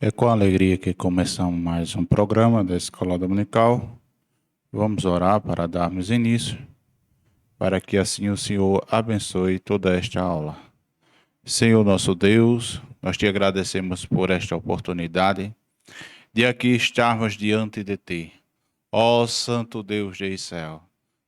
É com alegria que começamos mais um programa da Escola Dominical. Vamos orar para darmos início, para que assim o Senhor abençoe toda esta aula. Senhor nosso Deus, nós te agradecemos por esta oportunidade de aqui estarmos diante de Ti. Ó Santo Deus de Israel,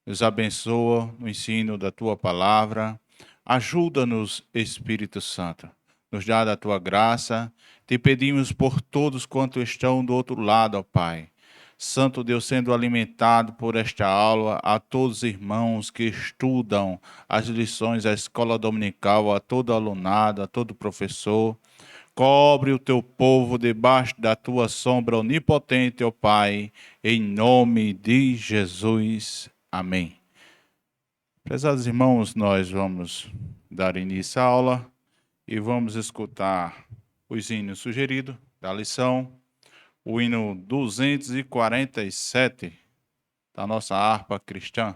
nos abençoa no ensino da Tua palavra, ajuda-nos, Espírito Santo, nos dá da Tua graça. Te pedimos por todos quantos estão do outro lado, ó Pai. Santo Deus, sendo alimentado por esta aula, a todos os irmãos que estudam as lições da escola dominical, a todo alunado, a todo professor, cobre o teu povo debaixo da tua sombra onipotente, ó Pai, em nome de Jesus. Amém. Prezados irmãos, nós vamos dar início à aula e vamos escutar os hinos sugeridos da lição, o hino 247 da nossa harpa cristã.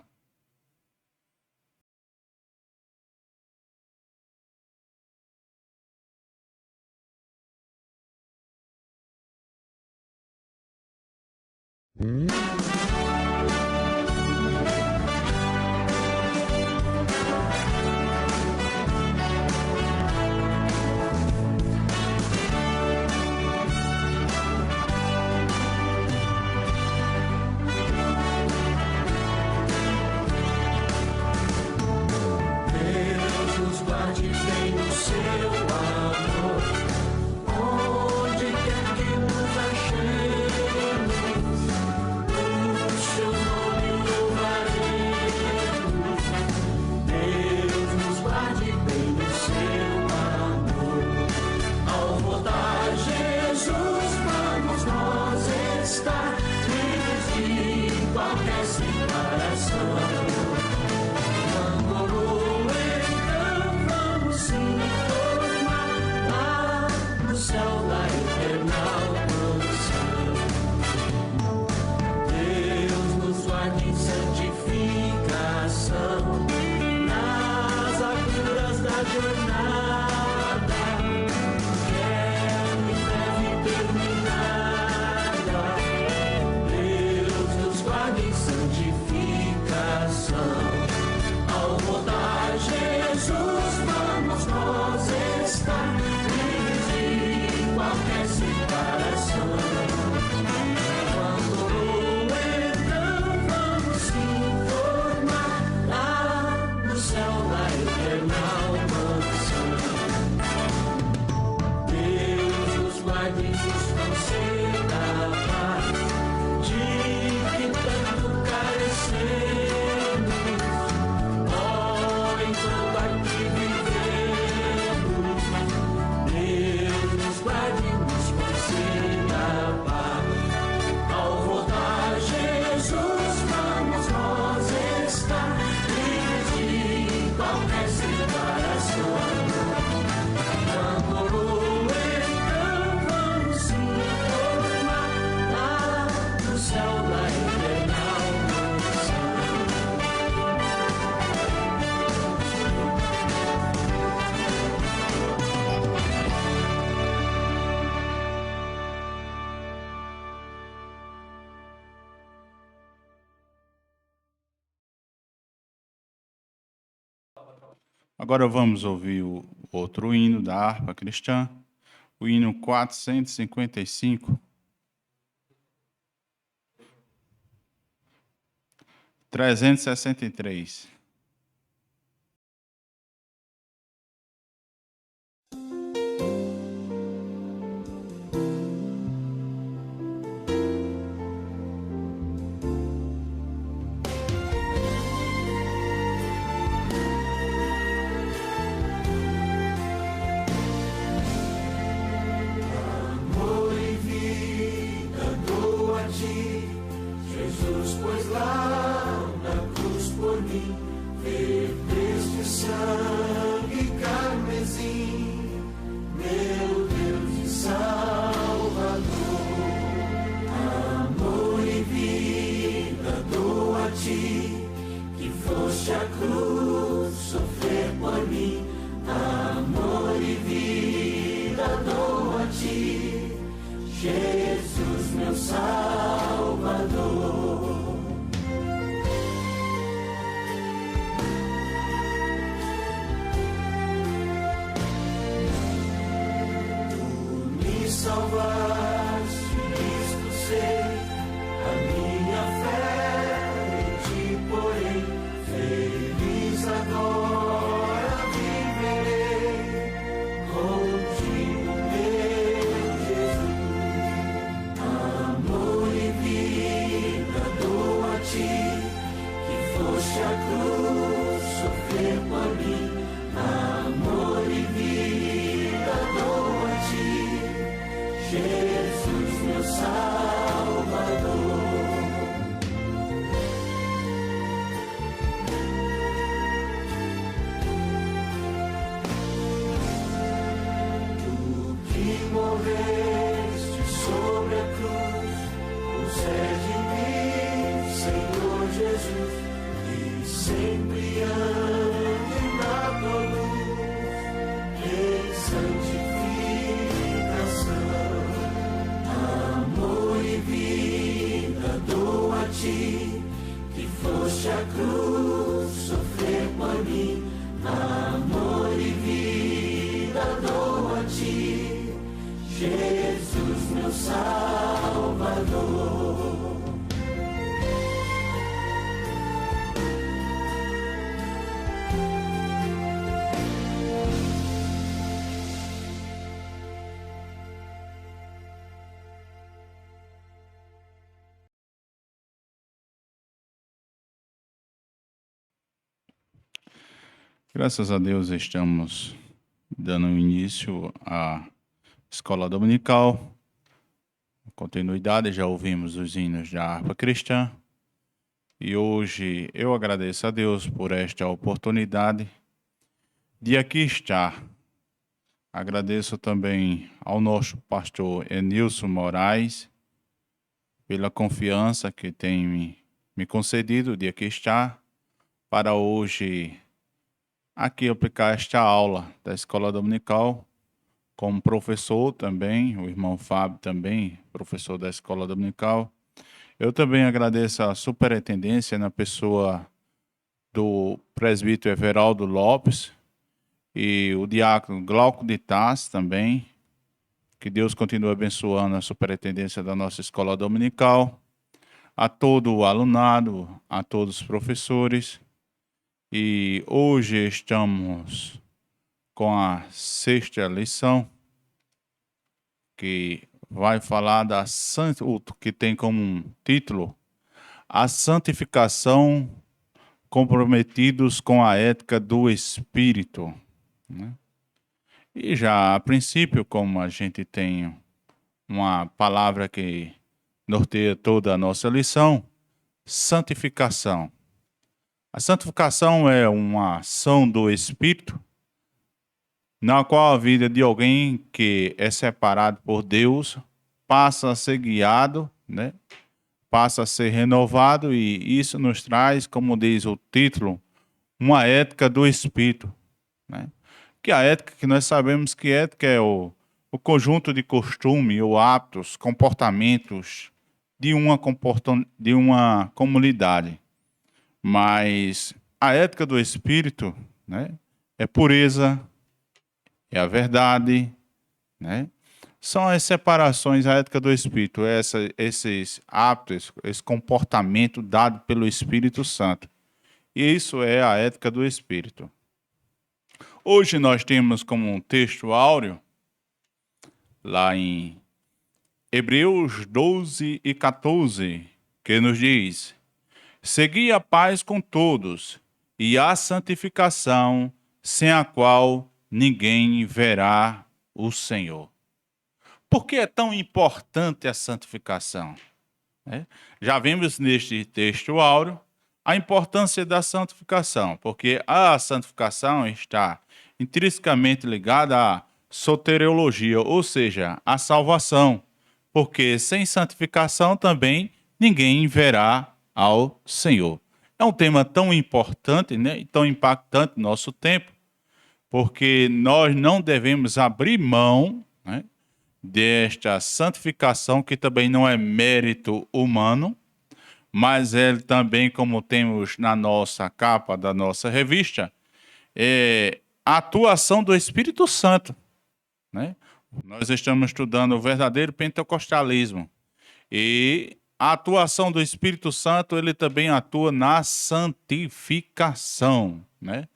Agora vamos ouvir o outro hino da harpa cristã, o hino 455. 363. Jesus, pois lá na cruz por mim salvaste, isto sei, a minha fé em ti porém, feliz agora viverei contigo, meu Jesus. Amor e vida dou a ti, que foste a cruz sofrer por mim. Amor e vida dou a ti, Jesus, meu Salvador. Tu que morreste sobre a cruz, concede mim, Senhor Jesus, e sempre ande na tua luz, em santificação. Amor e vida dou a ti, que foste a cruz sofrer por mim. Amor e vida dou a ti, Jesus, meu Salvador. Graças a Deus estamos dando início à escola dominical. Continuidade, já ouvimos os hinos da harpa cristã. E hoje eu agradeço a Deus por esta oportunidade de aqui estar. Agradeço também ao nosso pastor Enilson Moraes pela confiança que tem me concedido de aqui estar para hoje aqui aplicar esta aula da escola dominical como professor também, o irmão Fábio também, professor da escola dominical. Eu também agradeço a superintendência na pessoa do presbítero Everaldo Lopes e o diácono Glauco de Taz também. Que Deus continue abençoando a superintendência da nossa escola dominical, a todo o alunado, a todos os professores. E hoje estamos com a 6ª lição, que vai falar que tem como título A Santificação Comprometidos com a Ética do Espírito. Né? E já a princípio, como a gente tem uma palavra que norteia toda a nossa lição, santificação. A santificação é uma ação do Espírito, na qual a vida de alguém que é separado por Deus passa a ser guiado, né? Passa a ser renovado, e isso nos traz, como diz o título, uma ética do Espírito. Né? Que a ética, que nós sabemos que ética é o conjunto de costumes ou hábitos, comportamentos de uma comunidade. Mas a ética do Espírito, né, é pureza, é a verdade, né? São as separações, a ética do Espírito, esses hábitos, esse comportamento dado pelo Espírito Santo. E isso é a ética do Espírito. Hoje nós temos como um texto áureo, lá em Hebreus 12 e 14, que nos diz: segui a paz com todos e a santificação, sem a qual ninguém verá o Senhor. Por que é tão importante a santificação? Já vimos neste texto áureo a importância da santificação, porque a santificação está intrinsecamente ligada à soteriologia, ou seja, à salvação, porque sem santificação também ninguém verá ao Senhor. É um tema tão importante, né, e tão impactante no nosso tempo, porque nós não devemos abrir mão, né, desta santificação, que também não é mérito humano, mas é também, como temos na nossa capa da nossa revista, é a atuação do Espírito Santo. Né? Nós estamos estudando o verdadeiro pentecostalismo. E a atuação do Espírito Santo, ele também atua na santificação, né?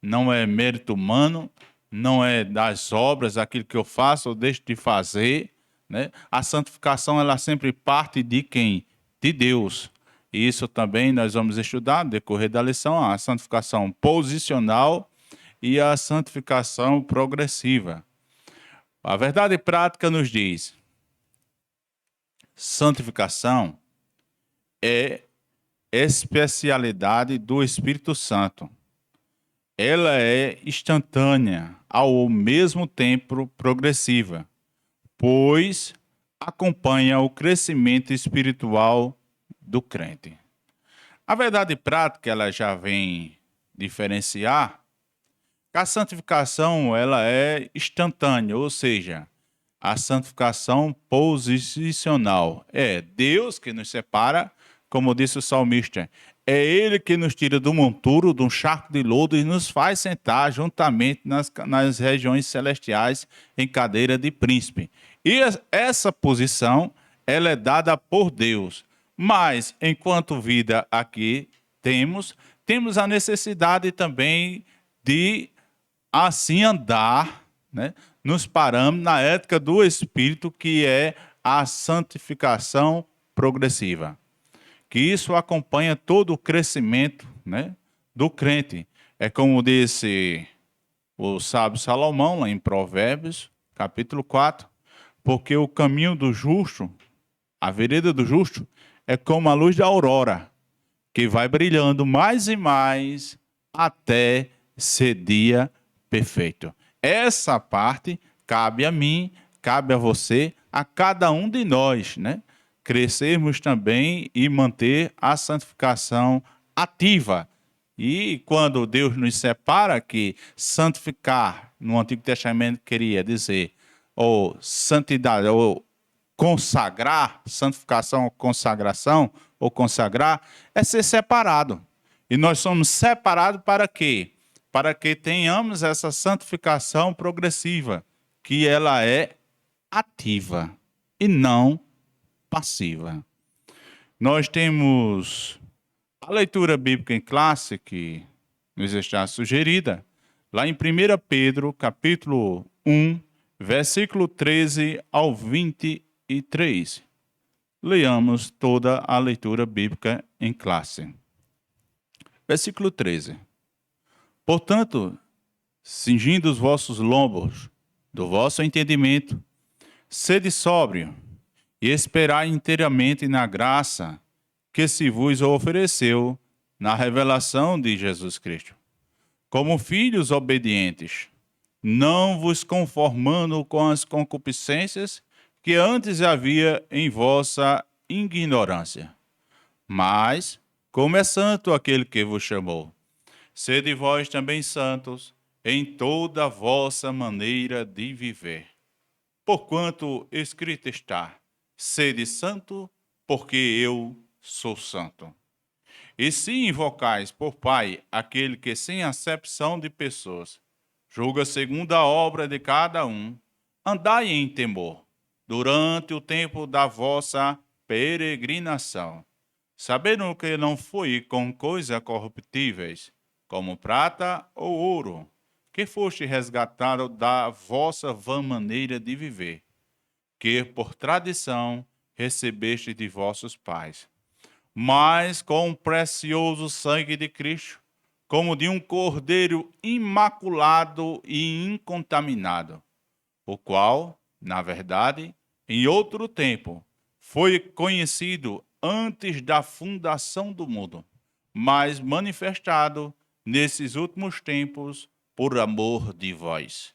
Não é mérito humano, não é das obras, aquilo que eu faço ou deixo de fazer, né? A santificação, ela sempre parte de quem? De Deus. E isso também nós vamos estudar no decorrer da lição, a santificação posicional e a santificação progressiva. A verdade prática nos diz: santificação é especialidade do Espírito Santo. Ela é instantânea, ao mesmo tempo progressiva, pois acompanha o crescimento espiritual do crente. A verdade prática, ela já vem diferenciar que a santificação, ela é instantânea, ou seja, a santificação posicional. É Deus que nos separa, como disse o salmista. É Ele que nos tira do monturo, de um charco de lodo e nos faz sentar juntamente nas regiões celestiais em cadeira de príncipe. E essa posição, ela é dada por Deus. Mas, enquanto vida aqui temos a necessidade também de assim andar, né, nos parâmetros, na ética do Espírito, que é a santificação progressiva. Que isso acompanha todo o crescimento, né, do crente. É como disse o sábio Salomão, lá em Provérbios, capítulo 4, porque o caminho do justo, a vereda do justo, é como a luz da aurora, que vai brilhando mais e mais até ser dia perfeito. Essa parte cabe a mim, cabe a você, a cada um de nós, né? Crescermos também e manter a santificação ativa. E quando Deus nos separa, que santificar no Antigo Testamento queria dizer ou santidade, ou consagrar, santificação, consagração, ou consagrar, é ser separado. E nós somos separados para quê? Para que tenhamos essa santificação progressiva, que ela é ativa e não passiva. Nós temos a leitura bíblica em classe que nos está sugerida, lá em 1 Pedro, capítulo 1, versículo 13 ao 23. Leamos toda a leitura bíblica em classe. Versículo 13. Portanto, cingindo os vossos lombos do vosso entendimento, sede sóbrio e esperai inteiramente na graça que se vos ofereceu na revelação de Jesus Cristo. Como filhos obedientes, não vos conformando com as concupiscências que antes havia em vossa ignorância. Mas, como é santo aquele que vos chamou, sede vós também santos em toda a vossa maneira de viver. Porquanto escrito está, sede santo, porque eu sou santo. E se invocais por Pai aquele que sem acepção de pessoas julga segundo a obra de cada um, andai em temor durante o tempo da vossa peregrinação, sabendo que não foi com coisas corruptíveis, como prata ou ouro, que foste resgatado da vossa vã maneira de viver, que por tradição recebeste de vossos pais, mas com o precioso sangue de Cristo, como de um cordeiro imaculado e incontaminado, o qual, na verdade, em outro tempo, foi conhecido antes da fundação do mundo, mas manifestado nesses últimos tempos por amor de vós.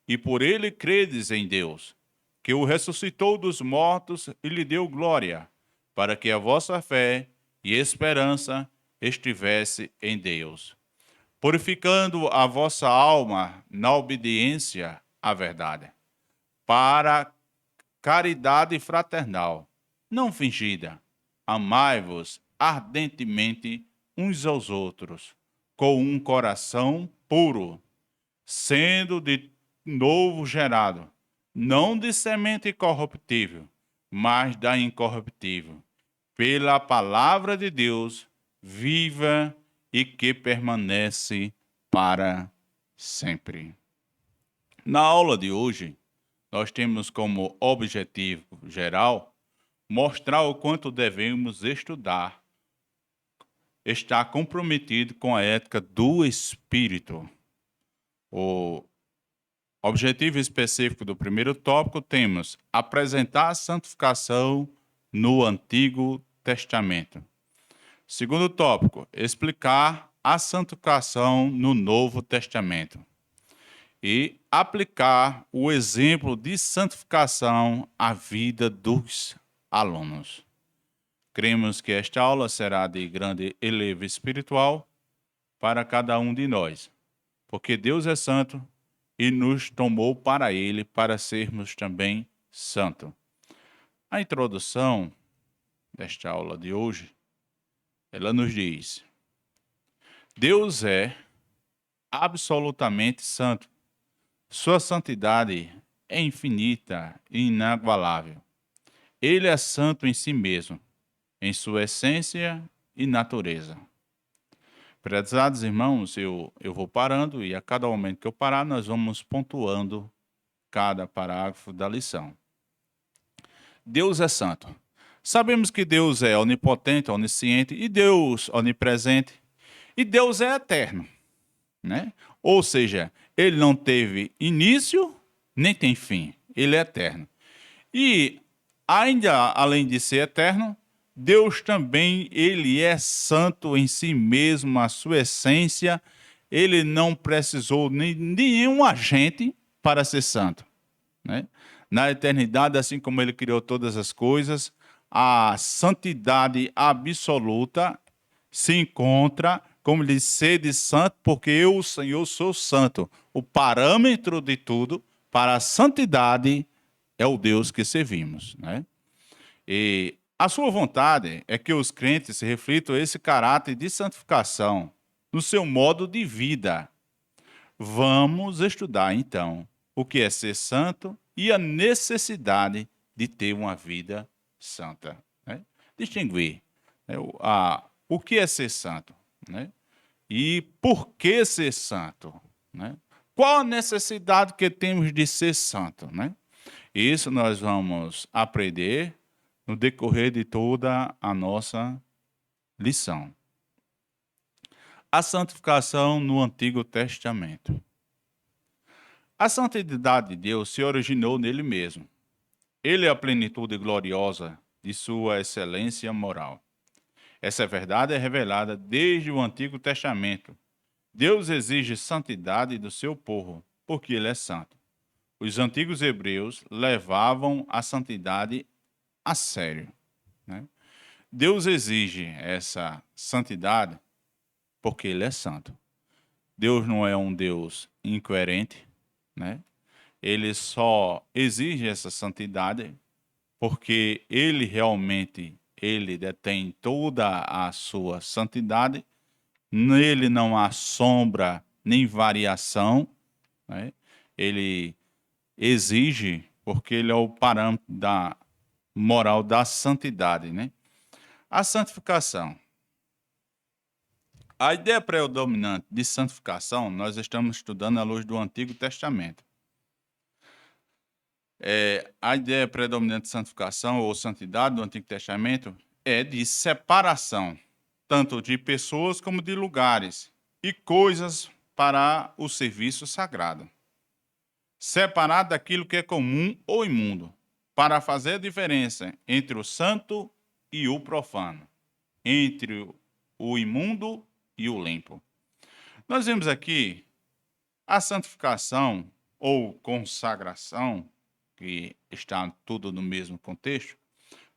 E por ele credes em Deus, que o ressuscitou dos mortos e lhe deu glória, para que a vossa fé e esperança estivesse em Deus, purificando a vossa alma na obediência à verdade, para caridade fraternal, não fingida. Amai-vos ardentemente uns aos outros, com um coração puro, sendo de novo gerado, não de semente corruptível, mas da incorruptível, pela palavra de Deus viva e que permanece para sempre. Na aula de hoje, nós temos como objetivo geral mostrar o quanto devemos estudar, estar comprometido com a ética do Espírito. O objetivo específico do primeiro tópico temos apresentar a santificação no Antigo Testamento. Segundo tópico, explicar a santificação no Novo Testamento. E aplicar o exemplo de santificação à vida dos alunos. Cremos que esta aula será de grande elevo espiritual para cada um de nós, porque Deus é santo e nos tomou para Ele para sermos também santos. A introdução desta aula de hoje, ela nos diz: Deus é absolutamente santo. Sua santidade é infinita e inagualável. Ele é santo em si mesmo, em sua essência e natureza. Prezados irmãos, eu vou parando e a cada momento que eu parar, nós vamos pontuando cada parágrafo da lição. Deus é santo. Sabemos que Deus é onipotente, onisciente e Deus onipresente. E Deus é eterno, né? Ou seja, ele não teve início nem tem fim. Ele é eterno. E ainda além de ser eterno, Deus também, ele é santo em si mesmo, a sua essência. Ele não precisou de nenhum agente para ser santo, né? Na eternidade, assim como ele criou todas as coisas, a santidade absoluta se encontra, como ele diz, sede santo, porque eu, o Senhor, sou santo. O parâmetro de tudo para a santidade é o Deus que servimos, né? E a sua vontade é que os crentes reflitam esse caráter de santificação no seu modo de vida. Vamos estudar, então, o que é ser santo e a necessidade de ter uma vida santa, né? Distinguir, né, o que é ser santo, né? E por que ser santo, né? Qual a necessidade que temos de ser santo, né? Isso nós vamos aprender no decorrer de toda a nossa lição. A santificação no Antigo Testamento. A santidade de Deus se originou nele mesmo. Ele é a plenitude gloriosa de sua excelência moral. Essa verdade é revelada desde o Antigo Testamento. Deus exige santidade do seu povo, porque ele é santo. Os antigos hebreus levavam a santidade a sério, né? Deus exige essa santidade porque ele é santo. Deus não é um Deus incoerente, né? Ele só exige essa santidade porque ele detém toda a sua santidade. Nele não há sombra nem variação, né? Ele exige porque ele é o parâmetro da moral da santidade, né? A santificação. A ideia predominante de santificação, nós estamos estudando à luz do Antigo Testamento. A ideia predominante de santificação ou santidade do Antigo Testamento é de separação, tanto de pessoas como de lugares e coisas para o serviço sagrado. Separar daquilo que é comum ou imundo, para fazer a diferença entre o santo e o profano, entre o imundo e o limpo. Nós vemos aqui a santificação ou consagração, que está tudo no mesmo contexto.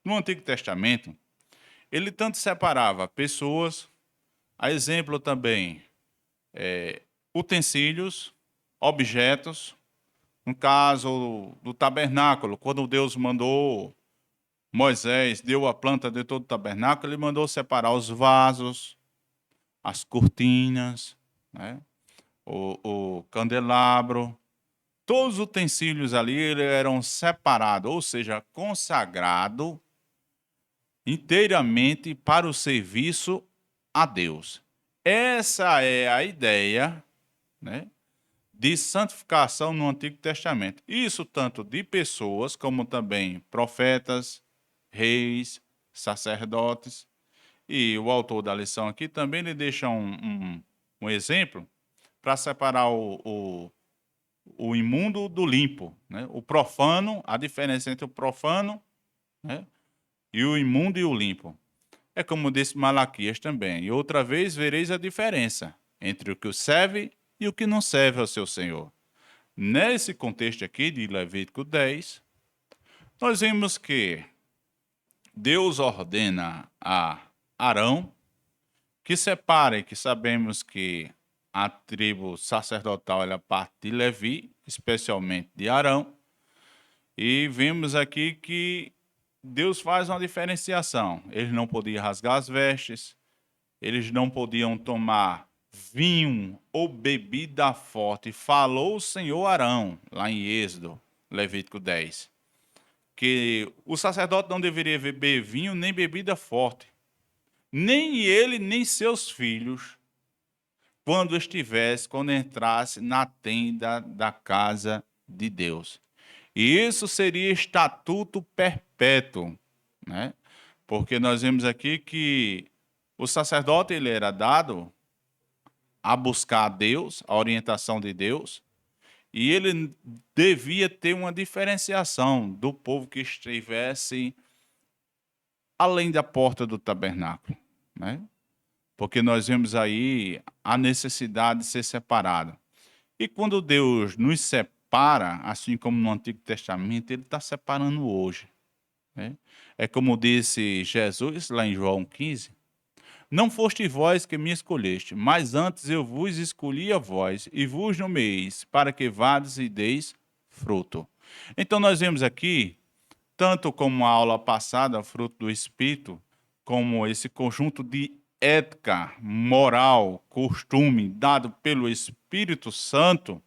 No Antigo Testamento, ele tanto separava pessoas, a exemplo também utensílios, objetos. No caso do tabernáculo, quando Deus mandou Moisés, deu a planta de todo o tabernáculo, ele mandou separar os vasos, as cortinas, né? o candelabro, todos os utensílios ali eram separados, ou seja, consagrados inteiramente para o serviço a Deus. Essa é a ideia, né, de santificação no Antigo Testamento. Isso tanto de pessoas, como também profetas, reis, sacerdotes. E o autor da lição aqui também lhe deixa um exemplo para separar o imundo do limpo, né? O profano, a diferença entre o profano, né, e o imundo e o limpo. É como disse Malaquias também. E outra vez vereis a diferença entre o que serve e o que não serve ao seu Senhor. Nesse contexto aqui de Levítico 10, nós vimos que Deus ordena a Arão que separe, que sabemos que a tribo sacerdotal é parte de Levi, especialmente de Arão, e vimos aqui que Deus faz uma diferenciação. Eles não podiam rasgar as vestes, eles não podiam tomar vinho ou bebida forte. Falou o Senhor Arão, lá em Êxodo, Levítico 10, que o sacerdote não deveria beber vinho nem bebida forte, nem ele, nem seus filhos, quando entrasse na tenda da casa de Deus. E isso seria estatuto perpétuo, né? Porque nós vemos aqui que o sacerdote ele era dado a buscar a Deus, a orientação de Deus, e ele devia ter uma diferenciação do povo que estivesse além da porta do tabernáculo, né? Porque nós vemos aí a necessidade de ser separado. E quando Deus nos separa, assim como no Antigo Testamento, Ele está separando hoje, né? É como disse Jesus lá em João 15, não foste vós que me escolheste, mas antes eu vos escolhi a vós e vos nomeeis, para que vades e deis fruto. Então nós vemos aqui, tanto como a aula passada, fruto do Espírito, como esse conjunto de ética, moral, costume dado pelo Espírito Santo,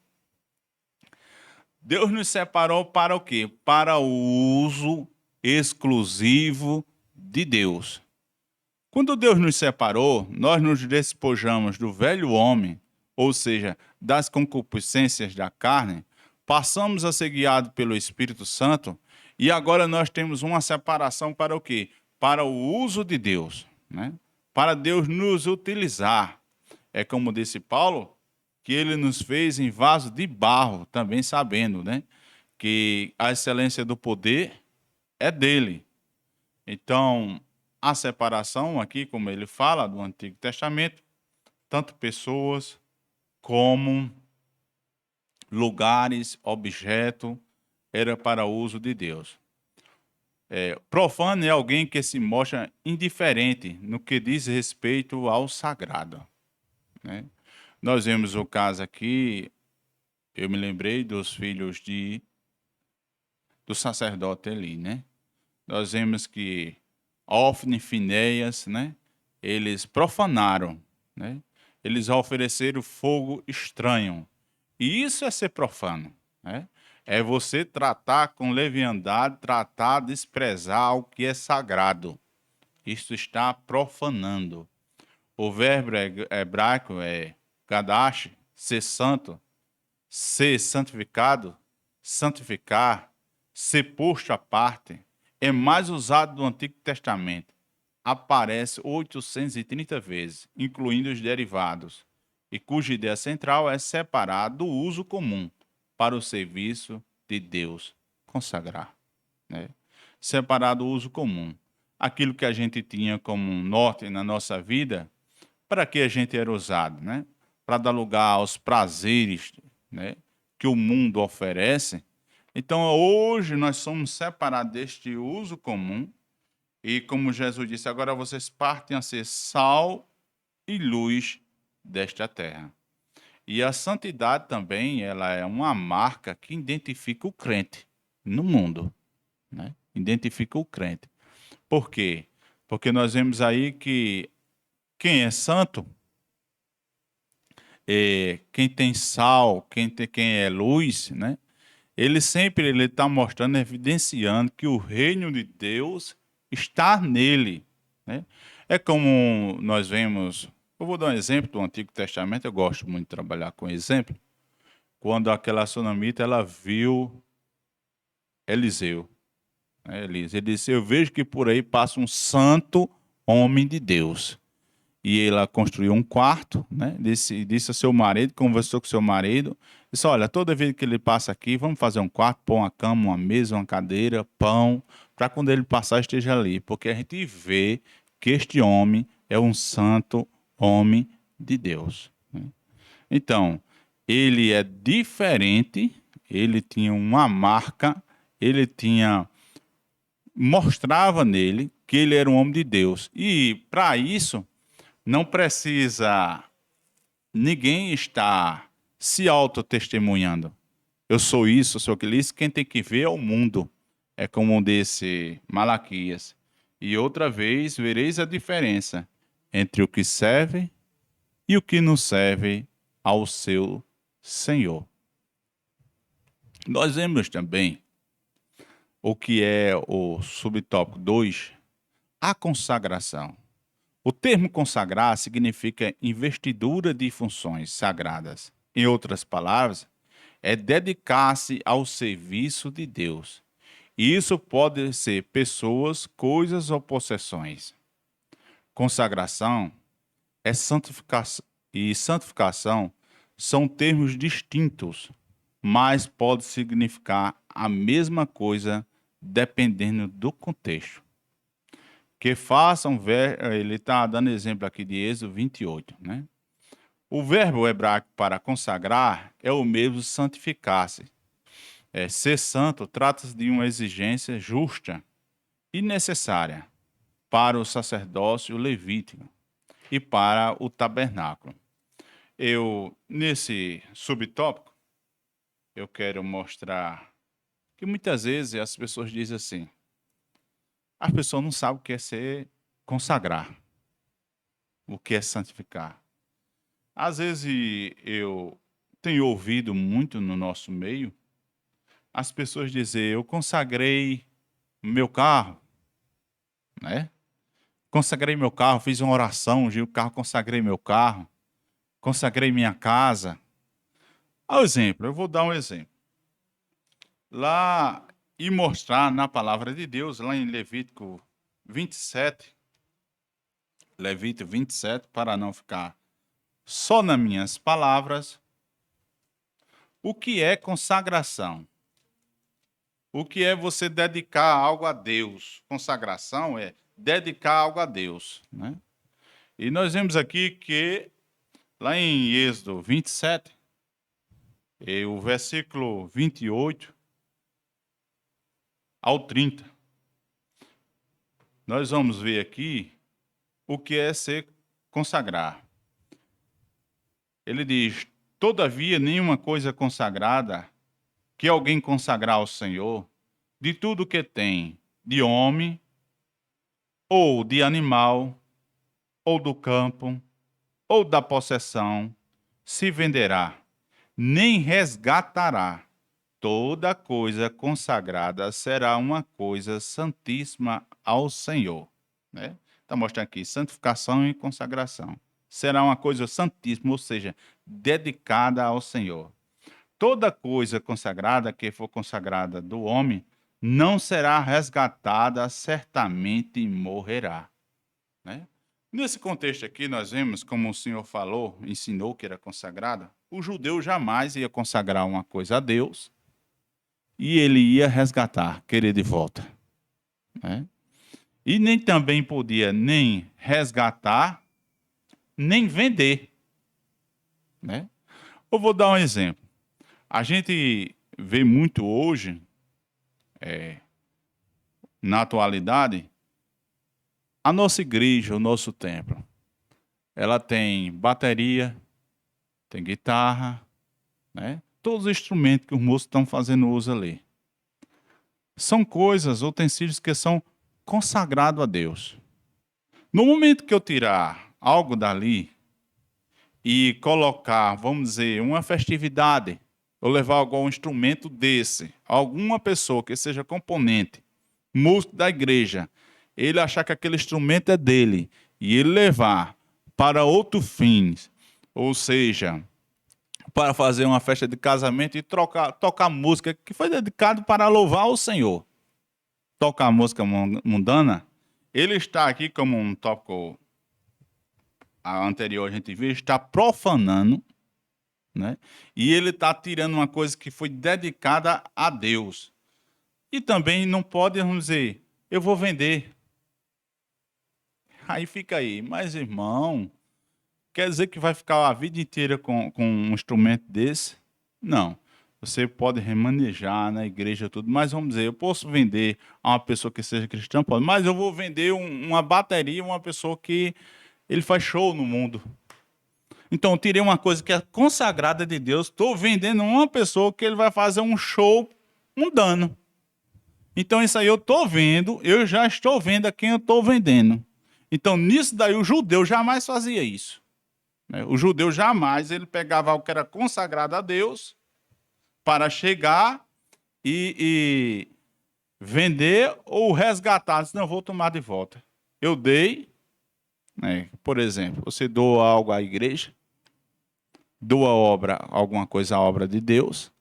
Deus nos separou para o quê? Para o uso exclusivo de Deus. Quando Deus nos separou, nós nos despojamos do velho homem, ou seja, das concupiscências da carne, passamos a ser guiados pelo Espírito Santo e agora nós temos uma separação para o quê? Para o uso de Deus, né? Para Deus nos utilizar. É como disse Paulo, que ele nos fez em vaso de barro, também sabendo, né, que a excelência do poder é dele. Então, a separação aqui, como ele fala do Antigo Testamento, tanto pessoas como lugares, objeto, era para o uso de Deus. Profano é alguém que se mostra indiferente no que diz respeito ao sagrado, né? Nós vemos o caso aqui, eu me lembrei dos filhos do sacerdote Eli, né? Nós vemos que Ofne e Finéias, né? Eles profanaram, né? Eles ofereceram fogo estranho. E isso é ser profano, né? É você tratar com leviandade, tratar, desprezar o que é sagrado. Isso está profanando. O verbo hebraico é Kadash, ser santo, ser santificado, santificar, ser posto à parte, é mais usado no Antigo Testamento. Aparece 830 vezes, incluindo os derivados, e cuja ideia central é separar do uso comum para o serviço de Deus, consagrar, né? Separar do uso comum. Aquilo que a gente tinha como um norte na nossa vida, para que a gente era usado, né? Para dar lugar aos prazeres, né, que o mundo oferece. Então, hoje nós somos separados deste uso comum e, como Jesus disse, agora vocês partem a ser sal e luz desta terra. E a santidade também, ela é uma marca que identifica o crente no mundo, né? Identifica o crente. Por quê? Porque nós vemos aí que quem é santo, quem tem sal, quem é luz, né? ele está mostrando, evidenciando que o reino de Deus está nele, né? É como nós vemos, eu vou dar um exemplo do Antigo Testamento, eu gosto muito de trabalhar com exemplo, quando aquela sunamita, ela viu Eliseu, né? Ele disse, eu vejo que por aí passa um santo homem de Deus. E ela construiu um quarto, né? Disse ao seu marido, conversou com seu marido, disse, olha, toda vez que ele passa aqui, vamos fazer um quarto, pôr uma cama, uma mesa, uma cadeira, pão, para quando ele passar esteja ali, porque a gente vê que este homem é um santo homem de Deus, né? Então, ele é diferente, ele tinha uma marca, ele tinha mostrava nele que ele era um homem de Deus. E para isso não precisa ninguém estar se autotestemunhando. Eu sou isso, eu sou aquilo. Isso quem tem que ver é o mundo. É como desse Malaquias. E outra vez vereis a diferença entre o que serve e o que não serve ao seu Senhor. Nós vemos também o que é o subtópico 2, a consagração. O termo consagrar significa investidura de funções sagradas. Em outras palavras, é dedicar-se ao serviço de Deus. E isso pode ser pessoas, coisas ou possessões. Consagração é santificação e santificação são termos distintos, mas pode significar a mesma coisa dependendo do contexto. Que façam, ele está dando exemplo aqui de Êxodo 28, né? O verbo hebraico para consagrar é o mesmo santificar-se. Ser santo trata-se de uma exigência justa e necessária para o sacerdócio levítico e para o tabernáculo. Nesse subtópico, eu quero mostrar que muitas vezes as pessoas dizem assim, as pessoas não sabem o que é ser consagrar, o que é santificar. Às vezes eu tenho ouvido muito no nosso meio as pessoas dizer, eu consagrei meu carro, né? Consagrei meu carro, fiz uma oração, ungi o carro, consagrei meu carro, consagrei minha casa. Ao exemplo, eu vou dar um exemplo. Lá e mostrar na palavra de Deus, lá em Levítico 27, para não ficar só nas minhas palavras, o que é consagração? O que é você dedicar algo a Deus? Consagração é dedicar algo a Deus, né? E nós vemos aqui que, lá em Êxodo 27, o versículo 28 ao 30, nós vamos ver aqui o que é ser consagrar. Ele diz, todavia nenhuma coisa consagrada que alguém consagrar ao Senhor, de tudo que tem, de homem, ou de animal, ou do campo, ou da possessão, se venderá, nem resgatará. Toda coisa consagrada será uma coisa santíssima ao Senhor, né? Está mostrando aqui, santificação e consagração. Será uma coisa santíssima, ou seja, dedicada ao Senhor. Toda coisa consagrada que for consagrada do homem não será resgatada, certamente morrerá, né? Nesse contexto aqui, nós vemos, como o Senhor falou, ensinou que era consagrada, o judeu jamais ia consagrar uma coisa a Deus e ele ia resgatar, querer de volta, né? E nem também podia nem resgatar, nem vender, né? Eu vou dar um exemplo. A gente vê muito hoje, na atualidade, a nossa igreja, o nosso templo, ela tem bateria, tem guitarra, né? Todos os instrumentos que os moços estão fazendo uso ali. São coisas, utensílios que são consagrados a Deus. No momento que eu tirar algo dali e colocar, vamos dizer, uma festividade, eu levar algum instrumento desse, alguma pessoa que seja componente, músico da igreja, ele achar que aquele instrumento é dele e ele levar para outro fins, ou seja, para fazer uma festa de casamento e tocar música que foi dedicado para louvar o Senhor, tocar música mundana, ele está aqui como um tópico anterior a gente viu, está profanando, né? E ele está tirando uma coisa que foi dedicada a Deus. E também não pode, vamos dizer, eu vou vender. Aí fica aí, mas irmão, quer dizer que vai ficar a vida inteira com um instrumento desse? Não. Você pode remanejar na igreja tudo, mas vamos dizer, eu posso vender a uma pessoa que seja cristã, pode, mas eu vou vender uma bateria, uma pessoa que ele faz show no mundo. Então, eu tirei uma coisa que é consagrada de Deus, estou vendendo uma pessoa que ele vai fazer um show mundano. Então, isso aí eu estou vendo, eu já estou vendo a quem eu estou vendendo. Então, nisso daí, o judeu jamais fazia isso. O judeu jamais, ele pegava algo que era consagrado a Deus para chegar e vender ou resgatar. Não, vou tomar de volta. Eu dei, por exemplo, você doa algo à igreja, doa obra, alguma coisa à obra de Deus.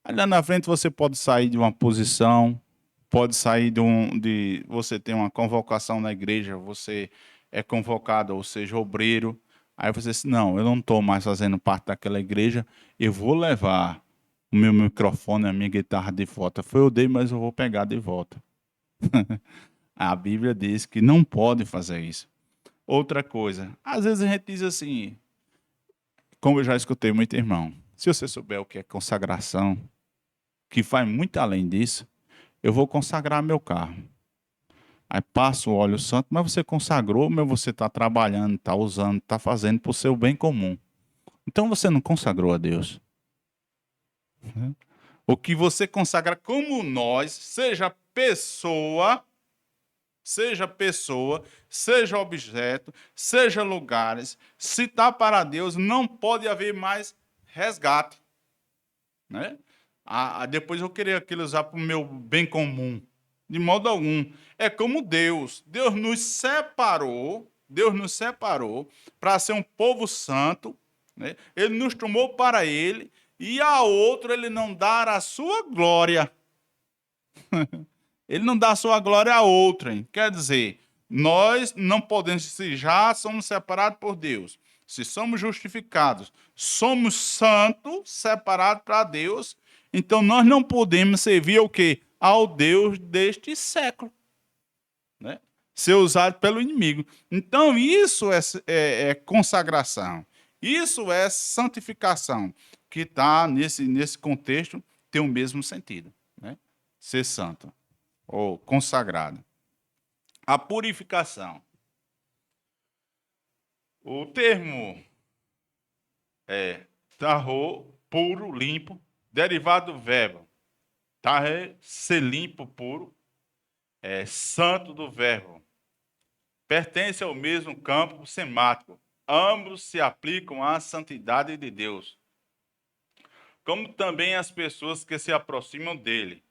Aí lá na frente você pode sair de uma posição, pode sair de você tem uma convocação na igreja, você é convocado, ou seja, obreiro. Aí você diz, não, eu não estou mais fazendo parte daquela igreja, eu vou levar o meu microfone, a minha guitarra de volta. Foi eu dei, mas eu vou pegar de volta. A Bíblia diz que não pode fazer isso. Outra coisa, às vezes a gente diz assim, como eu já escutei muito irmão, se você souber o que é consagração, que vai muito além disso, eu vou consagrar meu carro. Aí passa o óleo santo, mas você consagrou, mas você está trabalhando, está usando, está fazendo para o seu bem comum. Então você não consagrou a Deus. O que você consagra como nós, seja pessoa, seja objeto, seja lugares, se está para Deus, não pode haver mais resgate. Né? Depois eu queria aquilo usar para o meu bem comum. De modo algum. É como Deus. Deus nos separou para ser um povo santo. Né? Ele nos tomou para ele e a outro ele não dá a sua glória. Ele não dá a sua glória a outrem. Quer dizer, nós não podemos, se já somos separados por Deus, se somos justificados, somos santos, separados para Deus, então nós não podemos servir o quê? Ao Deus deste século. Né? Ser usado pelo inimigo. Então, isso é consagração. Isso é santificação, que está nesse contexto, tem o mesmo sentido. Né? Ser santo ou consagrado. A purificação. O termo é tahor, puro, limpo, derivado do verbo tahor, ser limpo, puro, santo do verbo. Pertence ao mesmo campo semântico. Ambos se aplicam à santidade de Deus, como também as pessoas que se aproximam dele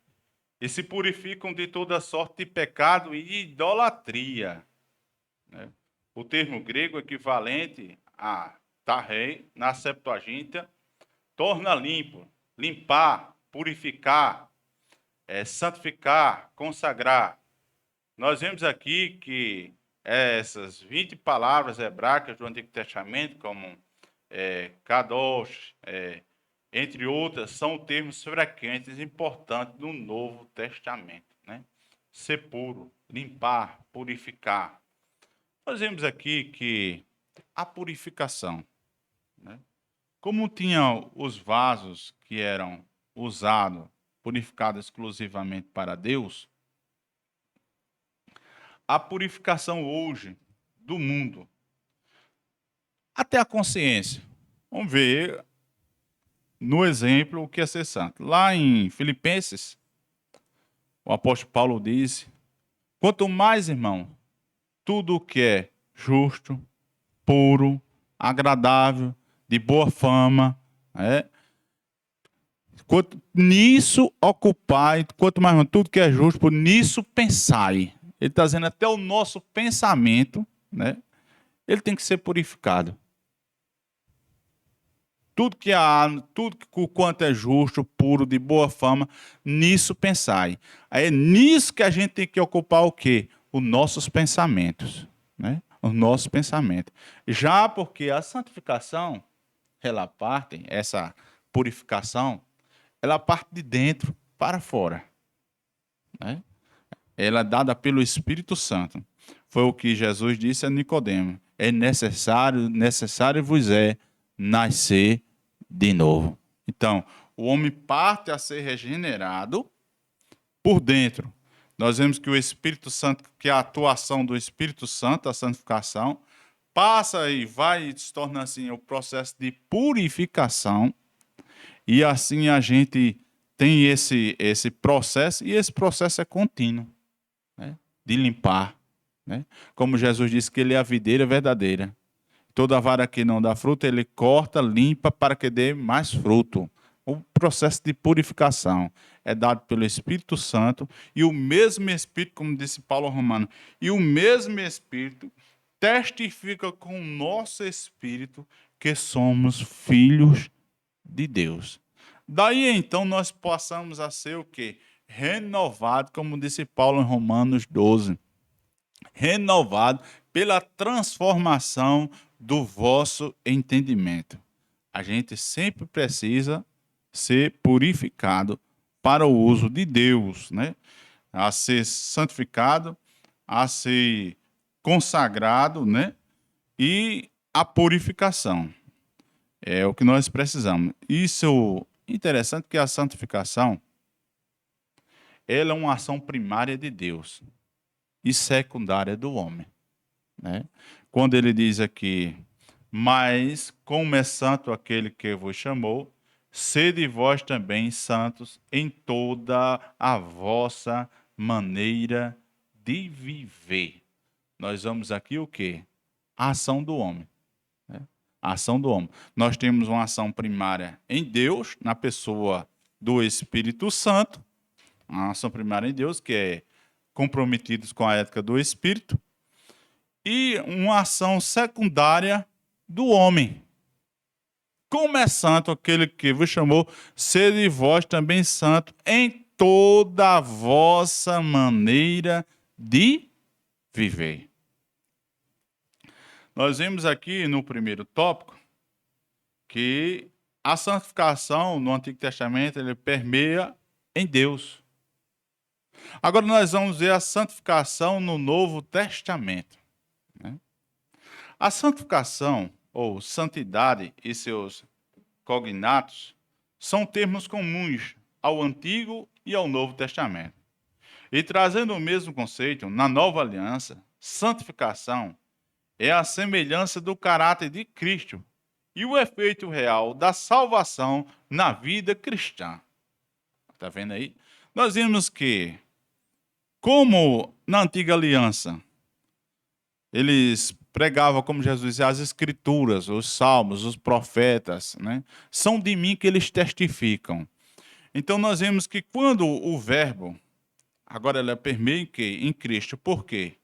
e se purificam de toda sorte de pecado e idolatria. Né? O termo grego equivalente a tahor, na Septuaginta, torna limpo, limpar, purificar, santificar, consagrar. Nós vemos aqui que essas 20 palavras hebraicas do Antigo Testamento, como kadosh, entre outras, são termos frequentes e importantes no Novo Testamento. Né? Ser puro, limpar, purificar. Nós vemos aqui que a purificação, né? Como tinha os vasos que eram usados, purificados exclusivamente para Deus, a purificação hoje do mundo, até a consciência. Vamos ver no exemplo o que é ser santo. Lá em Filipenses, o apóstolo Paulo diz: quanto mais, irmão, tudo o que é justo, puro, agradável, de boa fama, Nisso ocupai, quanto mais tudo que é justo, por nisso pensai. Ele está dizendo até o nosso pensamento, né? Ele tem que ser purificado. Tudo que há, tudo que quanto é justo, puro, de boa fama, nisso pensai. Aí é nisso que a gente tem que ocupar o quê? Os nossos pensamentos, né? Os nossos pensamentos. Já porque a santificação, ela parte, essa purificação, ela parte de dentro para fora, né? Ela é dada pelo Espírito Santo. Foi o que Jesus disse a Nicodemo: é necessário vos é nascer de novo. Então, o homem parte a ser regenerado por dentro. Nós vemos que o Espírito Santo, que é a atuação do Espírito Santo, a santificação, passa e vai se tornando assim o processo de purificação, e assim a gente tem esse processo, e esse processo é contínuo, né? De limpar, né? Como Jesus disse que ele é a videira verdadeira. Toda vara que não dá fruto, ele corta, limpa para que dê mais fruto. O processo de purificação é dado pelo Espírito Santo, e o mesmo Espírito, como disse Paulo Romano, e o mesmo Espírito testifica com o nosso espírito que somos filhos de Deus. Daí então nós passamos a ser o quê? Renovado, como disse Paulo em Romanos 12. Renovado pela transformação do vosso entendimento. A gente sempre precisa ser purificado para o uso de Deus, né? A ser santificado, a ser consagrado, né? E a purificação. É o que nós precisamos. Isso é interessante, que a santificação, ela é uma ação primária de Deus e secundária do homem, né? Quando ele diz aqui: mas como é santo aquele que vos chamou, sede vós também santos em toda a vossa maneira de viver. Nós vamos aqui o quê? A ação do homem, né? A ação do homem. Nós temos uma ação primária em Deus, na pessoa do Espírito Santo, uma ação primária em Deus, que é comprometidos com a ética do Espírito, e uma ação secundária do homem. Como é santo aquele que vos chamou, sede vós também santo em toda a vossa maneira de viver. Nós vimos aqui no primeiro tópico que a santificação no Antigo Testamento ele permeia em Deus. Agora nós vamos ver a santificação no Novo Testamento, né? A santificação, ou santidade e seus cognatos, são termos comuns ao Antigo e ao Novo Testamento. E trazendo o mesmo conceito, na Nova Aliança, santificação é a semelhança do caráter de Cristo e o efeito real da salvação na vida cristã. Está vendo aí? Nós vimos que, como na Antiga Aliança, eles pregavam, como Jesus dizia, as Escrituras, os Salmos, os profetas, né? São de mim que eles testificam. Então nós vemos que quando o verbo, agora ele permeia em quê? Em Cristo. Por quê?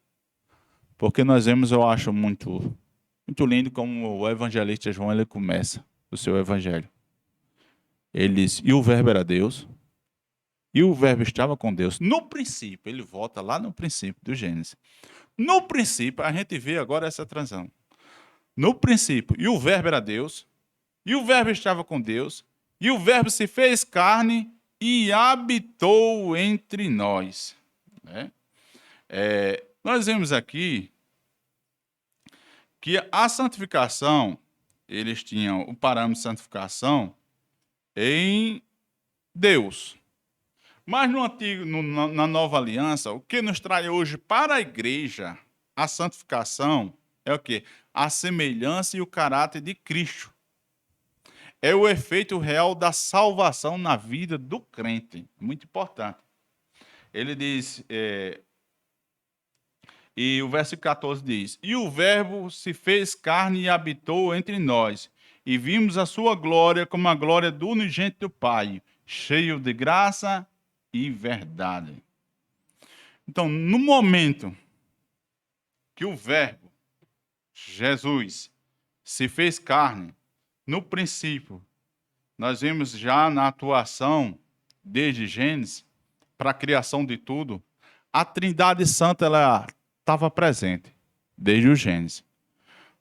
Porque nós vemos, eu acho muito lindo como o evangelista João ele começa o seu evangelho. Ele diz: e o verbo era Deus, e o verbo estava com Deus. No princípio, ele volta lá no princípio do Gênesis. No princípio, a gente vê agora essa transição. No princípio, e o verbo era Deus, e o verbo estava com Deus, e o verbo se fez carne e habitou entre nós, né? Nós vemos aqui que a santificação, eles tinham o parâmetro de santificação em Deus. Mas no antigo, na nova aliança, o que nos traz hoje para a igreja a santificação é o quê? A semelhança e o caráter de Cristo. É o efeito real da salvação na vida do crente. Muito importante. Ele diz, e o versículo 14 diz: e o verbo se fez carne e habitou entre nós, e vimos a sua glória como a glória do unigênito do Pai, cheio de graça e verdade. Então, no momento que o Verbo, Jesus, se fez carne, no princípio, nós vimos já na atuação, desde Gênesis, para a criação de tudo, a Trindade Santa ela estava presente, desde o Gênesis.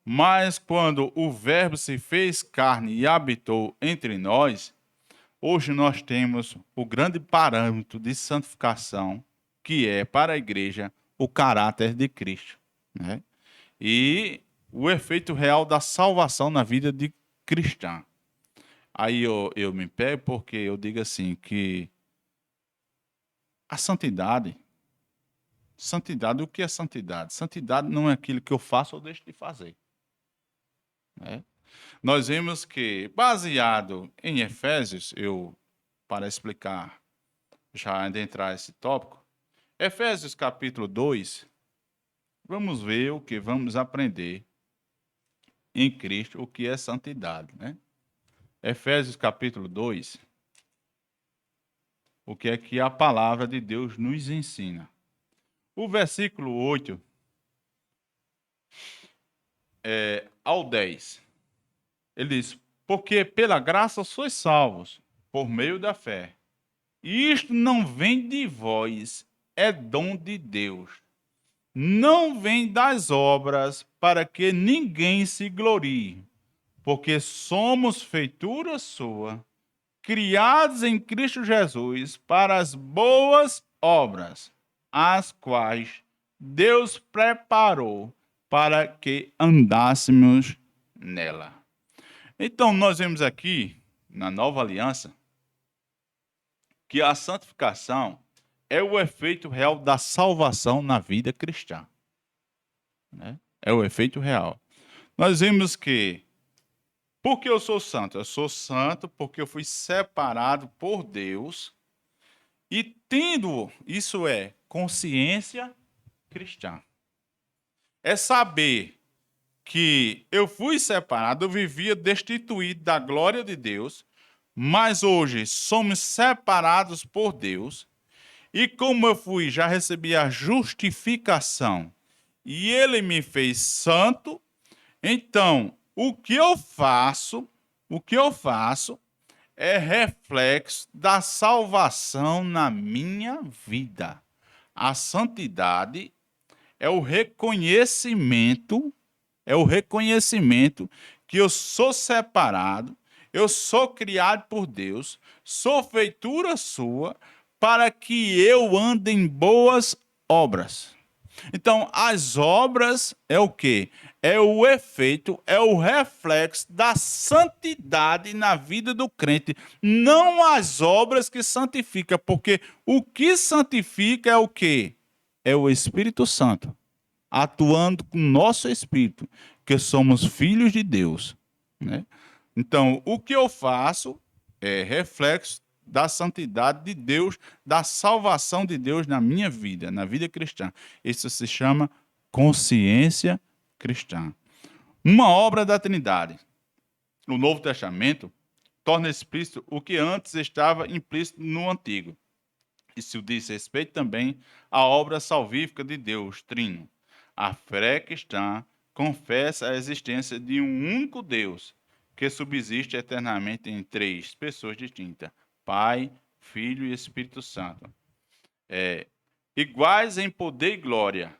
Mas quando o Verbo se fez carne e habitou entre nós, hoje nós temos o grande parâmetro de santificação, que é para a igreja o caráter de Cristo, né? E o efeito real da salvação na vida de cristã. Aí eu me pego porque eu digo assim que a santidade, o que é santidade? Santidade não é aquilo que eu faço ou deixo de fazer, né? Nós vimos que, baseado em Efésios, para explicar, já adentrar esse tópico, Efésios capítulo 2, vamos ver o que vamos aprender em Cristo, o que é santidade, né? Efésios capítulo 2, o que é que a palavra de Deus nos ensina. O versículo 8 ao 10, ele diz, porque pela graça sois salvos, por meio da fé. E isto não vem de vós, é dom de Deus. Não vem das obras, para que ninguém se glorie, porque somos feitura sua, criados em Cristo Jesus para as boas obras, as quais Deus preparou para que andássemos nela. Então, nós vemos aqui, na nova aliança, que a santificação é o efeito real da salvação na vida cristã, né? É o efeito real. Nós vimos que, por que eu sou santo? Eu sou santo porque eu fui separado por Deus e tendo, isso é, consciência cristã. É saber que eu fui separado, eu vivia destituído da glória de Deus, mas hoje somos separados por Deus. E como eu já recebi a justificação e ele me fez santo, então o que eu faço é reflexo da salvação na minha vida. A santidade é o reconhecimento que eu sou separado, eu sou criado por Deus, sou feitura sua, para que eu ande em boas obras. Então, as obras é o quê? É o efeito, é o reflexo da santidade na vida do crente. Não as obras que santificam, porque o que santifica é o quê? É o Espírito Santo, atuando com o nosso espírito, que somos filhos de Deus, né? Então, o que eu faço é reflexo da santidade de Deus, da salvação de Deus na minha vida, na vida cristã. Isso se chama consciência cristã. Uma obra da Trindade. O Novo Testamento torna explícito o que antes estava implícito no Antigo. Isso diz respeito também à obra salvífica de Deus, Trino. A fé cristã confessa a existência de um único Deus, que subsiste eternamente em três pessoas distintas: Pai, Filho e Espírito Santo. Iguais em poder e glória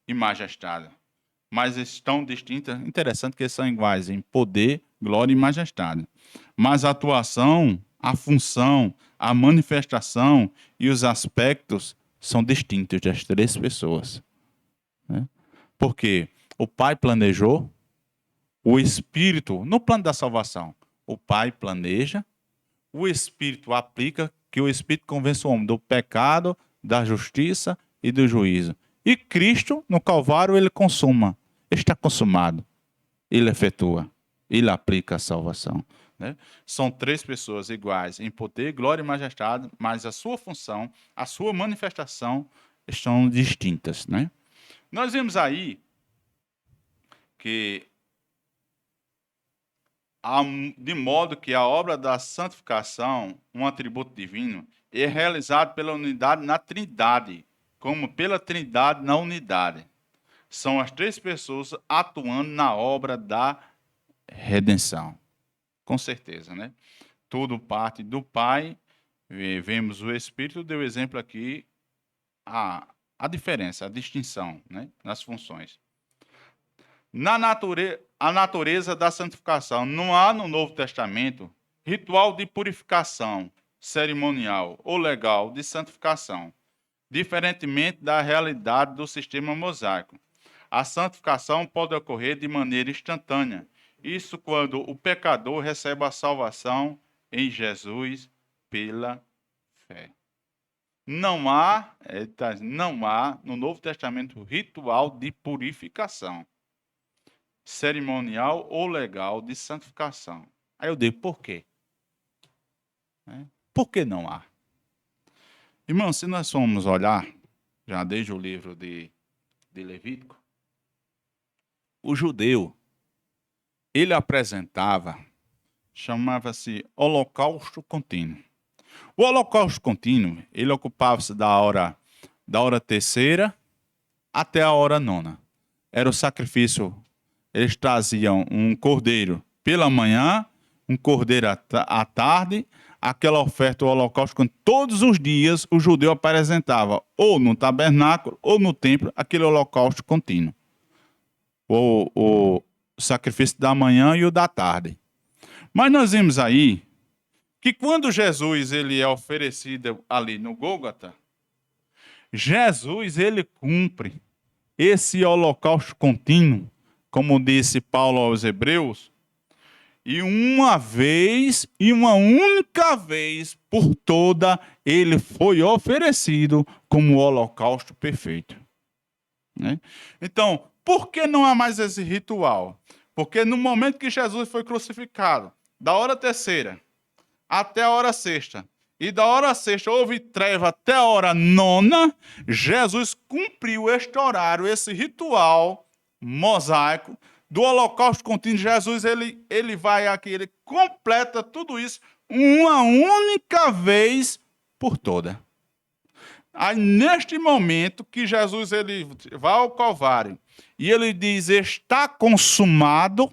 e majestade, mas estão distintas. Interessante que são iguais em poder, glória e majestade. Mas a atuação, a função, a manifestação e os aspectos são distintos das três pessoas, né? Porque o Pai planejou, o Espírito, no plano da salvação, o Pai planeja, o Espírito aplica, que o Espírito convence o homem do pecado, da justiça e do juízo. E Cristo, no Calvário, ele consuma. Está consumado. Ele efetua. Ele aplica a salvação, né? São três pessoas iguais em poder, glória e majestade, mas a sua função, a sua manifestação estão distintas, né? Nós vemos aí que de modo que a obra da santificação, um atributo divino, é realizada pela unidade na Trindade, como pela Trindade na unidade. São as três pessoas atuando na obra da redenção. Com certeza, né? Tudo parte do Pai. Vemos o Espírito, deu exemplo aqui a diferença, a distinção, né, nas funções. A natureza da santificação. Não há no Novo Testamento ritual de purificação cerimonial ou legal de santificação, diferentemente da realidade do sistema mosaico. A santificação pode ocorrer de maneira instantânea, isso quando o pecador recebe a salvação em Jesus pela fé. Não há no Novo Testamento ritual de purificação cerimonial ou legal de santificação. Aí eu digo, por quê? Por que não há? Irmão, se nós formos olhar, já desde o livro de Levítico, o judeu, ele apresentava, chamava-se holocausto contínuo. O holocausto contínuo, ele ocupava-se da hora terceira até a hora nona. Era o sacrifício. Eles traziam um cordeiro pela manhã, um cordeiro à tarde, aquela oferta, o holocausto, quando todos os dias o judeu apresentava, ou no tabernáculo, ou no templo, aquele holocausto contínuo. O sacrifício da manhã e o da tarde. Mas nós vimos aí que quando Jesus ele é oferecido ali no Gólgota, Jesus ele cumpre esse holocausto contínuo, como disse Paulo aos Hebreus, e uma vez, e uma única vez por toda, ele foi oferecido como holocausto perfeito. Né? Então, por que não há mais esse ritual? Porque no momento que Jesus foi crucificado, da hora terceira até a hora sexta, e da hora sexta houve treva até a hora nona, Jesus cumpriu este horário, esse ritual mosaico do holocausto contínuo. Jesus ele vai aqui, ele completa tudo isso uma única vez por toda. Aí neste momento que Jesus ele vai ao Calvário e ele diz, está consumado,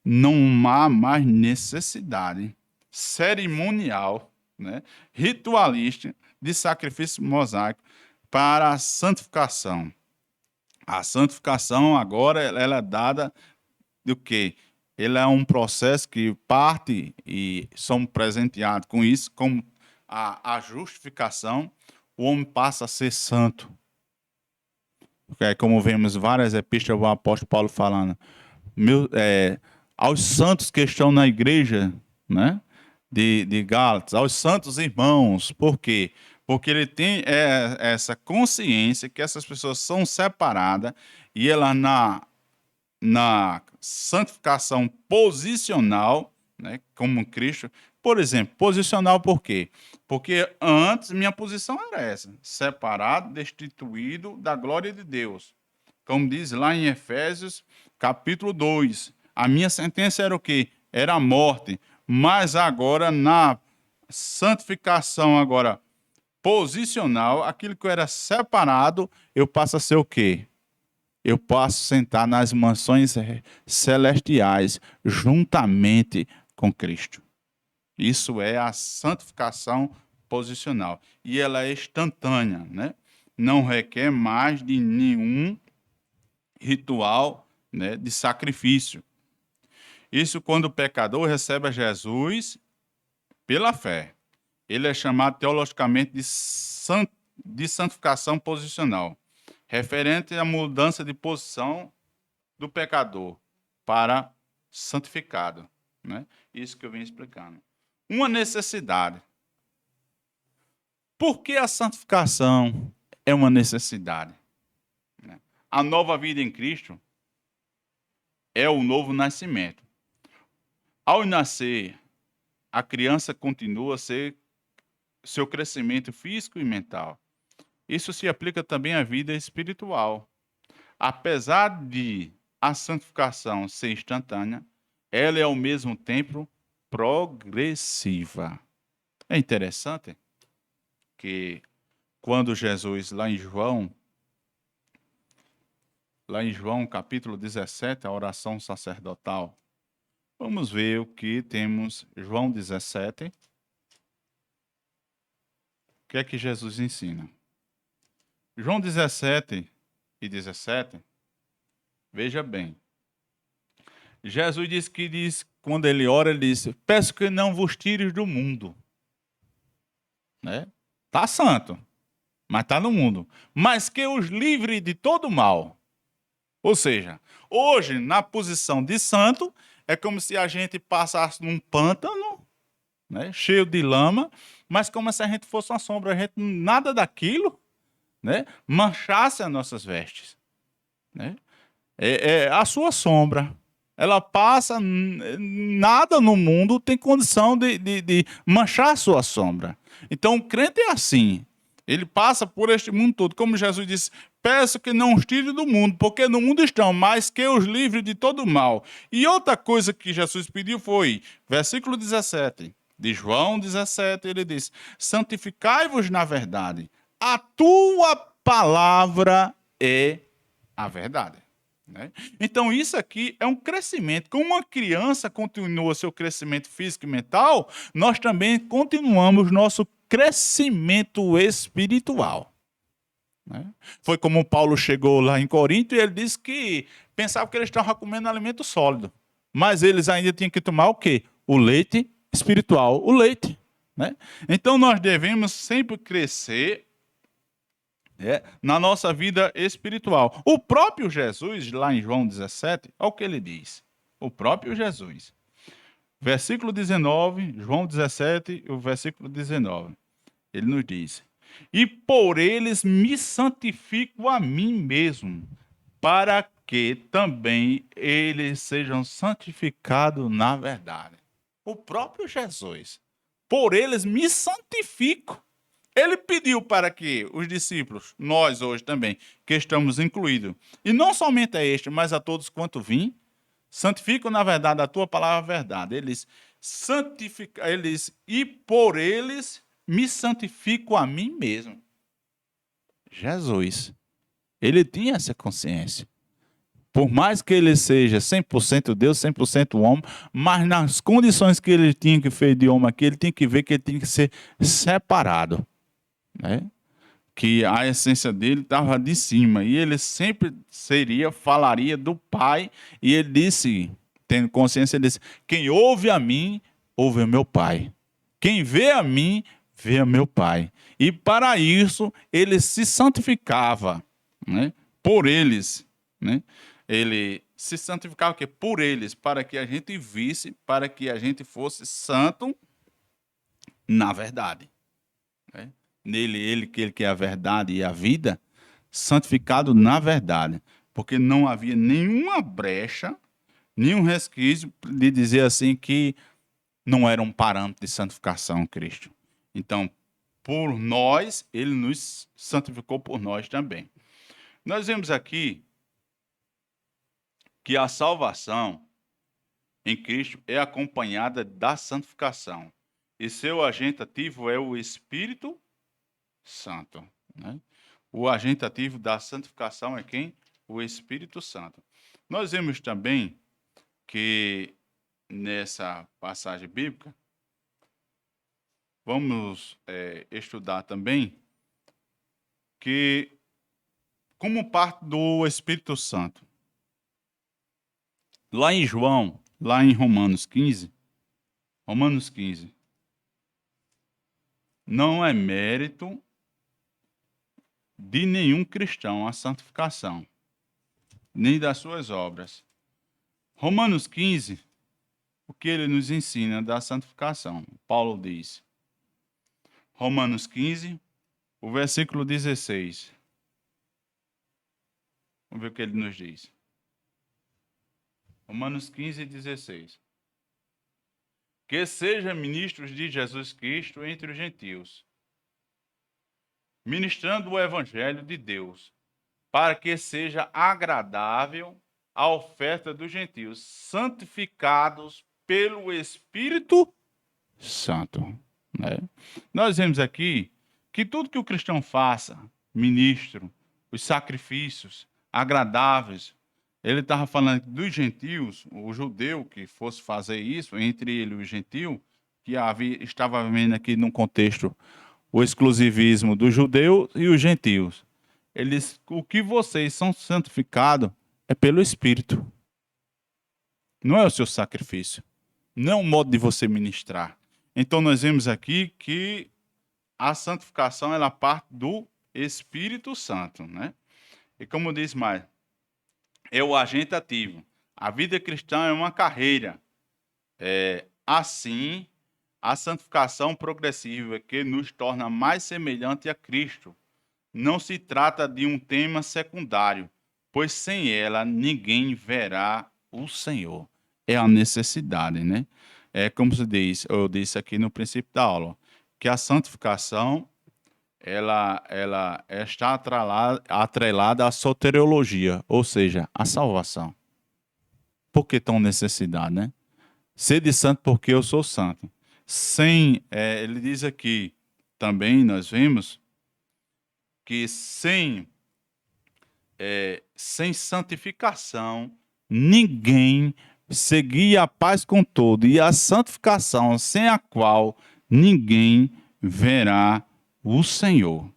não há mais necessidade cerimonial, né, ritualística de sacrifício mosaico para a santificação. A santificação agora ela é dada do quê? Ele é um processo que parte e somos presenteados com isso, como a justificação, o homem passa a ser santo. Porque, como vemos várias epístolas do apóstolo Paulo falando, aos santos que estão na igreja, né, de Gálatas, aos santos irmãos. Por quê? Porque ele tem essa consciência que essas pessoas são separadas e ela na santificação posicional, né, como Cristo. Por exemplo, posicional por quê? Porque antes minha posição era essa, separado, destituído da glória de Deus. Como diz lá em Efésios, capítulo 2, a minha sentença era o quê? Era a morte. Mas agora, na santificação agora posicional, aquilo que eu era separado, eu passo a ser o quê? Eu passo a sentar nas mansões celestiais, juntamente com Cristo. Isso é a santificação posicional. E ela é instantânea, né? Não requer mais de nenhum ritual, né, de sacrifício. Isso quando o pecador recebe a Jesus pela fé. Ele é chamado teologicamente de santificação posicional, referente à mudança de posição do pecador para santificado. Né? Isso que eu vim explicando. Uma necessidade. Por que a santificação é uma necessidade? A nova vida em Cristo é o novo nascimento. Ao nascer, a criança continua a ser seu crescimento físico e mental. Isso se aplica também à vida espiritual. Apesar de a santificação ser instantânea, ela é ao mesmo tempo progressiva. É interessante que quando Jesus, lá em João capítulo 17, a oração sacerdotal, vamos ver o que temos, João 17, o que é que Jesus ensina? João 17 e 17, veja bem, Jesus quando ele ora, ele diz, peço que não vos tires do mundo. Né? Tá santo, mas está no mundo. Mas que os livre de todo mal. Ou seja, hoje, na posição de santo, é como se a gente passasse num pântano, né, cheio de lama, mas como se a gente fosse uma sombra, a gente nada daquilo, né, manchasse as nossas vestes. Né? É a sua sombra. Ela passa, nada no mundo tem condição de manchar a sua sombra. Então, o crente é assim. Ele passa por este mundo todo. Como Jesus disse, peço que não os tire do mundo, porque no mundo estão, mas que os livre de todo mal. E outra coisa que Jesus pediu foi, versículo 17, de João 17, ele diz, santificai-vos na verdade. A tua palavra é a verdade. Né? Então, isso aqui é um crescimento. Como uma criança continua seu crescimento físico e mental, nós também continuamos nosso crescimento espiritual. Né? Foi como Paulo chegou lá em Corinto e ele disse que pensava que eles estavam comendo alimento sólido. Mas eles ainda tinham que tomar o quê? O leite espiritual, o leite. Né? Então, nós devemos sempre crescer na nossa vida espiritual. O próprio Jesus, lá em João 17, olha o que ele diz. O próprio Jesus. Versículo 19, João 17, o versículo 19. Ele nos diz, e por eles me santifico a mim mesmo, para que também eles sejam santificados na verdade. O próprio Jesus, por eles me santifico. Ele pediu para que os discípulos, nós hoje também, que estamos incluídos, e não somente a este, mas a todos quanto vim, santificam na verdade a tua palavra é verdade. Eles santificam, e por eles me santifico a mim mesmo. Jesus, ele tinha essa consciência. Por mais que ele seja 100% Deus, 100% homem, mas nas condições que ele tinha que ser de homem aqui, ele tinha que ver que ele tinha que ser separado. Né? Que a essência dele estava de cima e ele sempre falaria do Pai, e ele disse, tendo consciência, ele disse, quem ouve a mim, ouve o meu Pai, quem vê a mim, vê o meu Pai, e para isso ele se santificava, né? Por eles, né? Ele se santificava que por eles, para que a gente visse, para que a gente fosse santo na verdade. Né? Nele, ele que é a verdade e a vida, santificado na verdade, porque não havia nenhuma brecha, nenhum resquício de dizer assim que não era um parâmetro de santificação Cristo. Então, por nós, ele nos santificou por nós também. Nós vemos aqui que a salvação em Cristo é acompanhada da santificação. E seu agente ativo é o Espírito Santo. Né? O agente ativo da santificação é quem? O Espírito Santo. Nós vemos também que nessa passagem bíblica, vamos estudar também que como parte do Espírito Santo. Lá em Romanos 15, não é mérito de nenhum cristão a santificação, nem das suas obras. Romanos 15, o que ele nos ensina da santificação? Paulo diz, Romanos 15, o versículo 16. Vamos ver o que ele nos diz. Romanos 15, 16. Que sejam ministros de Jesus Cristo entre os gentios, ministrando o evangelho de Deus, para que seja agradável a oferta dos gentios, santificados pelo Espírito Santo. Né? Nós vemos aqui que tudo que o cristão faça, ministro, os sacrifícios agradáveis, ele estava falando dos gentios, o judeu que fosse fazer isso, entre ele e o gentio, que estava vendo aqui num contexto o exclusivismo do judeu e os gentios. Eles, o que vocês são santificados é pelo Espírito. Não é o seu sacrifício. Não é o modo de você ministrar. Então nós vemos aqui que a santificação ela parte do Espírito Santo, né? E como diz mais, é o agente ativo. A vida cristã é uma carreira. Assim, a santificação progressiva que nos torna mais semelhante a Cristo. Não se trata de um tema secundário, pois sem ela ninguém verá o Senhor. É a necessidade, né? É como se diz, eu disse aqui no princípio da aula, que a santificação ela está atrelada à soteriologia, ou seja, à salvação. Por que tão necessidade, né? Sede santo porque eu sou santo. Ele diz aqui, também nós vemos, que sem santificação, ninguém seguia a paz com todo, e a santificação sem a qual ninguém verá o Senhor.